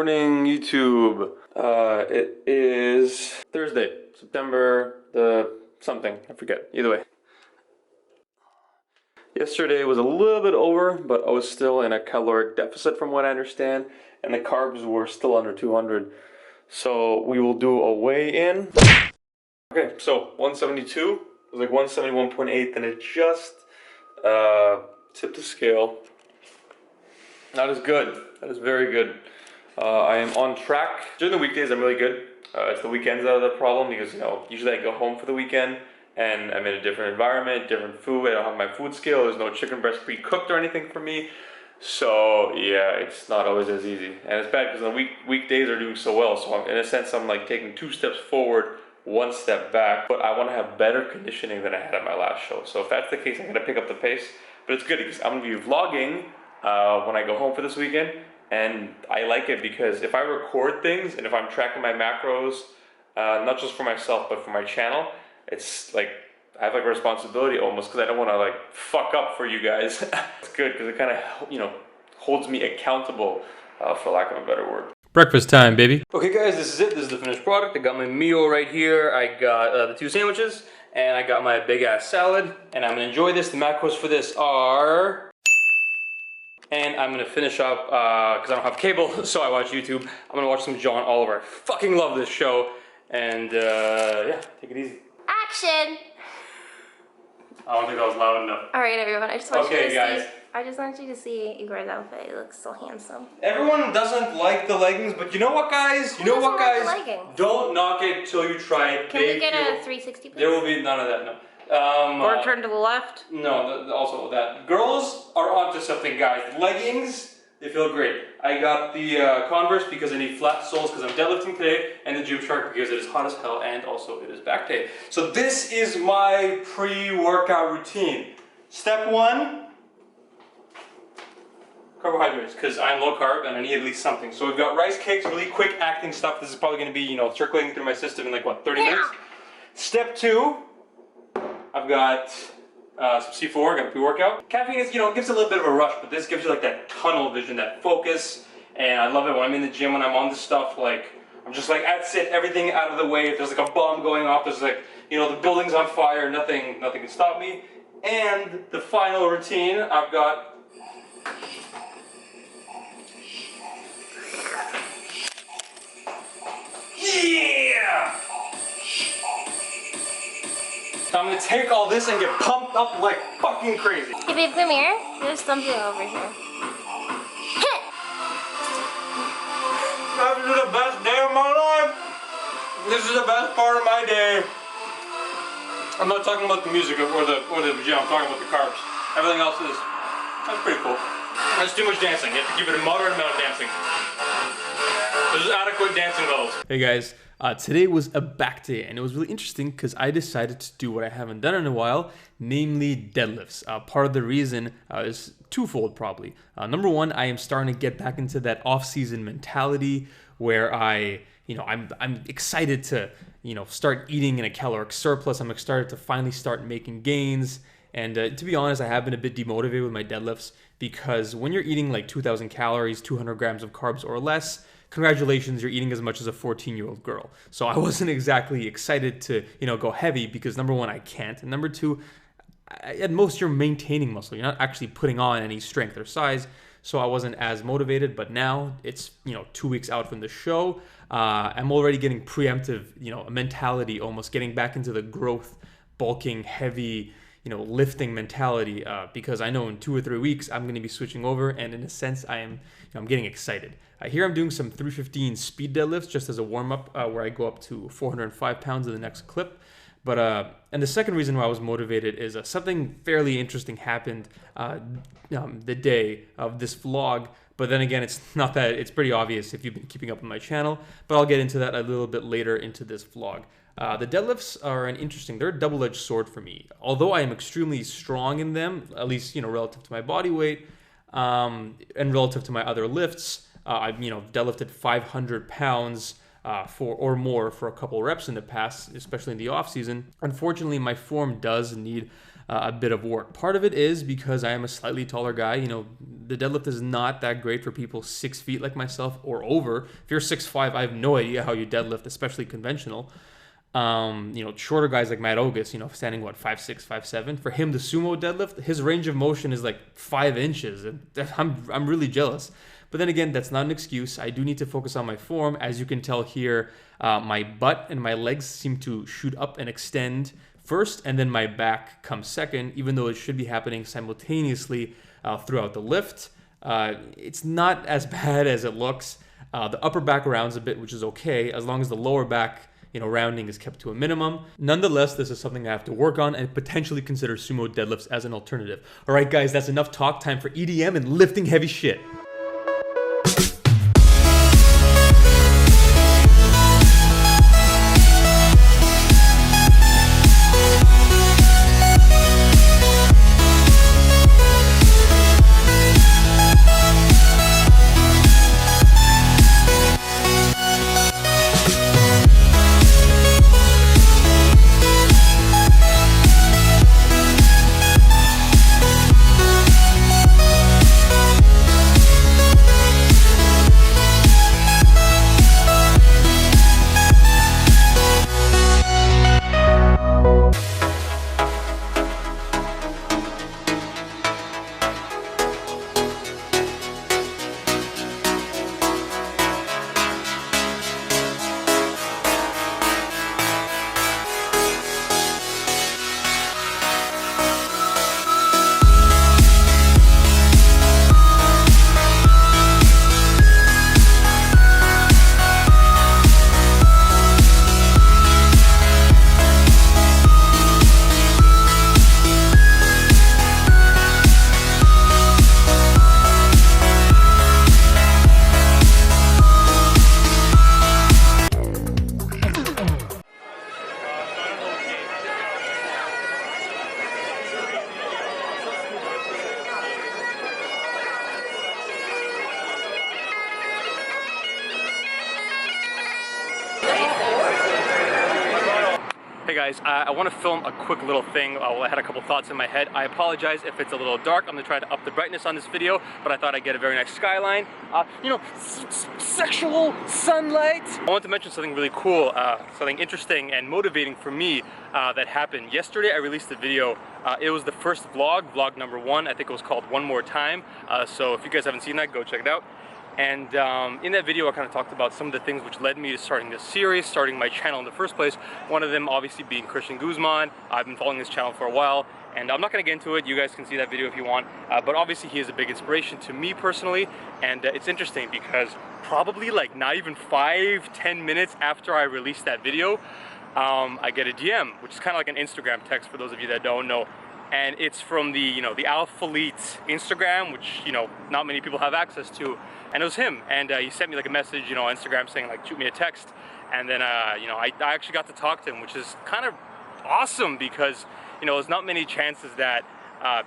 morning, YouTube. It is Thursday, September the something, I forget. Either way. Yesterday was a little bit over, but I was still in a caloric deficit from what I understand, and the carbs were still under 200. So we will do a weigh-in. Okay, so 172. It was like 171.8, and it just tipped the scale. That is good. That is very good. I am on track. During the weekdays, I'm really good. It's the weekends that are the problem because, usually I go home for the weekend and I'm in a different environment, different food. I don't have my food scale. There's no chicken breast pre-cooked or anything for me. So, yeah, it's not always as easy. And it's bad because the weekdays are doing so well. So, in a sense, I'm like taking 2 steps forward, 1 step back. But I want to have better conditioning than I had at my last show. So, if that's the case, I'm going to pick up the pace. But it's good because I'm going to be vlogging when I go home for this weekend, and I like it because if I record things and if I'm tracking my macros, not just for myself but for my channel, it's like I have like a responsibility almost because I don't want to like fuck up for you guys. It's good because it kind of holds me accountable, for lack of a better word. Breakfast time, baby. Okay guys, this is it. This is the finished product. I got my meal right here. I got the 2 sandwiches and I got my big ass salad, and I'm gonna enjoy this. The macros for this are... And I'm gonna finish up, because I don't have cable, so I watch YouTube. I'm gonna watch some John Oliver. I fucking love this show. And yeah, take it easy. Action! I don't think that was loud enough. Alright everyone, I just want you to guys. see. I just want you to see Igor's outfit. He looks so handsome. Everyone doesn't like the leggings, but you know what, guys? Who doesn't like the leggings? Don't knock it till you try it. Can we get a 360 please? There will be none of that, no. Or turn to the left? No, also that. Girls are onto something, guys. Leggings, they feel great. I got the Converse because I need flat soles because I'm deadlifting today, and the Gymshark because it is hot as hell, and also it is back day. So this is my pre-workout routine. Step 1, carbohydrates, because I'm low carb and I need at least something. So we've got rice cakes, really quick acting stuff. This is probably going to be, circulating through my system in like, what, 30 minutes? Step 2, I've got some C4, got a pre-workout. Caffeine is, gives a little bit of a rush, but this gives you like that tunnel vision, that focus, and I love it when I'm in the gym, when I'm on this stuff, like, I'm just like, that's it, everything out of the way. If there's like a bomb going off, there's like, the building's on fire, nothing can stop me. And the final routine, I've got yeah! So I'm gonna take all this and get pumped up like fucking crazy. Hey babe, come here. There's something over here. This is the best day of my life. This is the best part of my day. I'm not talking about the music or the gym. I'm talking about the carbs. Everything else that's pretty cool. That's too much dancing. You have to keep it a moderate amount of dancing. There's adequate dancing levels. Hey guys, today was a back day, and it was really interesting because I decided to do what I haven't done in a while, namely deadlifts. Part of the reason is twofold probably. Number one, I am starting to get back into that off-season mentality where I'm excited to start eating in a caloric surplus. I'm excited to finally start making gains. And to be honest, I have been a bit demotivated with my deadlifts because when you're eating like 2,000 calories, 200 grams of carbs or less, congratulations, you're eating as much as a 14-year-old girl. So I wasn't exactly excited to, go heavy because number one, I can't. And number two, at most you're maintaining muscle. You're not actually putting on any strength or size. So I wasn't as motivated, but now it's, 2 weeks out from the show. I'm already getting preemptive, a mentality, almost getting back into the growth, bulking, heavy, lifting mentality, because I know in 2 or 3 weeks I'm going to be switching over, and in a sense I'm getting excited. Here I'm doing some 315 speed deadlifts just as a warm-up, where I go up to 405 pounds in the next clip. But and the second reason why I was motivated is something fairly interesting happened the day of this vlog. But then again, it's pretty obvious if you've been keeping up with my channel, but I'll get into that a little bit later into this vlog. The deadlifts are they're a double-edged sword for me. Although I am extremely strong in them, at least, relative to my body weight, and relative to my other lifts, I've, deadlifted 500 pounds or more for a couple reps in the past, especially in the off season. Unfortunately, my form does need a bit of work. Part of it is because I am a slightly taller guy. the deadlift is not that great for people 6 feet like myself or over. If you're 6'5", I have no idea how you deadlift, especially conventional. Shorter guys like Matt Ogus, standing 5'6", 5'7". For him, the sumo deadlift, his range of motion is like 5 inches. And I'm really jealous. But then again, that's not an excuse. I do need to focus on my form. As you can tell here, my butt and my legs seem to shoot up and extend first, and then my back comes second, even though it should be happening simultaneously throughout the lift. It's not as bad as it looks. The upper back rounds a bit, which is okay, as long as the lower back rounding is kept to a minimum. Nonetheless, this is something I have to work on and potentially consider sumo deadlifts as an alternative. All right, guys, that's enough talk. Time for EDM and lifting heavy shit. Hey guys, I want to film a quick little thing. I had a couple thoughts in my head. I apologize if it's a little dark. I'm going to try to up the brightness on this video, but I thought I'd get a very nice skyline. Sexual sunlight. I want to mention something really cool, something interesting and motivating for me that happened. Yesterday I released a video. It was the first vlog number 1. I think it was called One More Time. So if you guys haven't seen that, go check it out. And in that video I kind of talked about some of the things which led me to starting this series, starting my channel in the first place. One of them obviously being Christian Guzman. I've been following his channel for a while, and I'm not going to get into it. You guys can see that video if you want. But obviously he is a big inspiration to me personally, and it's interesting because probably like not even 5-10 minutes after I released that video, I get a DM, which is kind of like an Instagram text for those of you that don't know. And it's from the, the Alphalete Instagram, which, not many people have access to. And it was him. And he sent me like a message, on Instagram saying like, shoot me a text. And then, I actually got to talk to him, which is kind of awesome because, there's not many chances that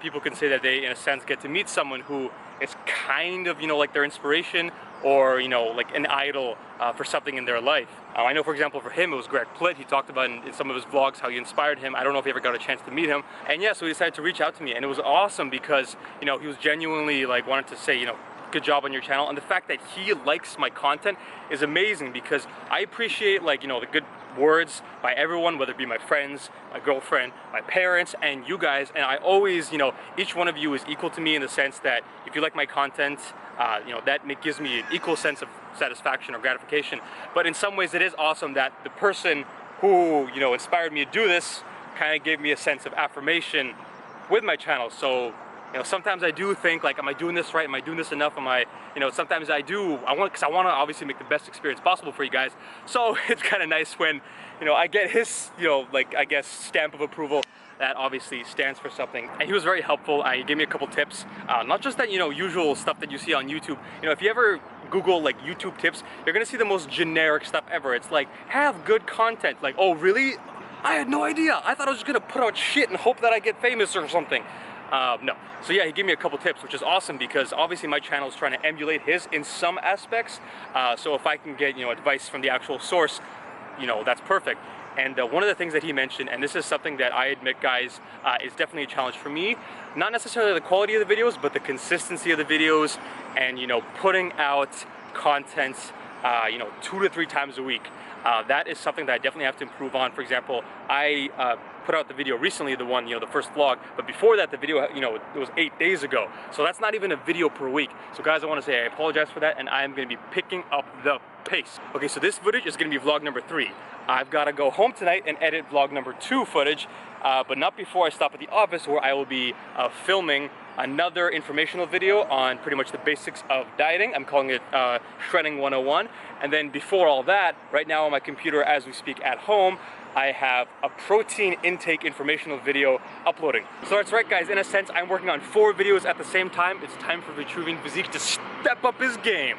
people can say that they, in a sense, get to meet someone who is kind of, like their inspiration or, like an idol for something in their life. I know, for example, for him, it was Greg Plitt. He talked about in some of his vlogs how he inspired him. I don't know if he ever got a chance to meet him. And yeah, so he decided to reach out to me, and it was awesome because, he was genuinely like wanted to say, good job on your channel. And the fact that he likes my content is amazing because I appreciate like, the good words by everyone, whether it be my friends, my girlfriend, my parents, and you guys. And I always, each one of you is equal to me in the sense that if you like my content, that gives me an equal sense of satisfaction or gratification. But in some ways it is awesome that the person who, inspired me to do this kind of gave me a sense of affirmation with my channel. So, sometimes I do think like, am I doing this right? Am I doing this enough? Am I, sometimes I want to obviously make the best experience possible for you guys. So it's kind of nice when, I get his, like, I guess, stamp of approval that obviously stands for something. And he was very helpful. He gave me a couple tips, not just that, usual stuff that you see on YouTube. If you ever Google like YouTube tips, you're gonna see the most generic stuff ever. It's like, have good content. Like, oh really? I had no idea. I thought I was just gonna put out shit and hope that I get famous or something. No. So yeah, he gave me a couple tips, which is awesome because obviously my channel is trying to emulate his in some aspects. So if I can get, advice from the actual source, that's perfect. And one of the things that he mentioned, and this is something that I admit, guys, is definitely a challenge for me, not necessarily the quality of the videos, but the consistency of the videos, and putting out content 2 to 3 times a week. That is something that I definitely have to improve on. For example, I put out the video recently, the one, the first vlog, but before that, the video, it was 8 days ago. So that's not even a video per week. So guys, I want to say I apologize for that, and I am going to be picking up the pace. Okay, so this footage is going to be vlog number 3. I've got to go home tonight and edit vlog number 2 footage, but not before I stop at the office, where I will be filming another informational video on pretty much the basics of dieting. I'm calling it Shredding 101. And then before all that, right now on my computer as we speak at home, I have a protein intake informational video uploading. So that's right, guys, in a sense, I'm working on 4 videos at the same time. It's time for Retrieving Physique to step up his game.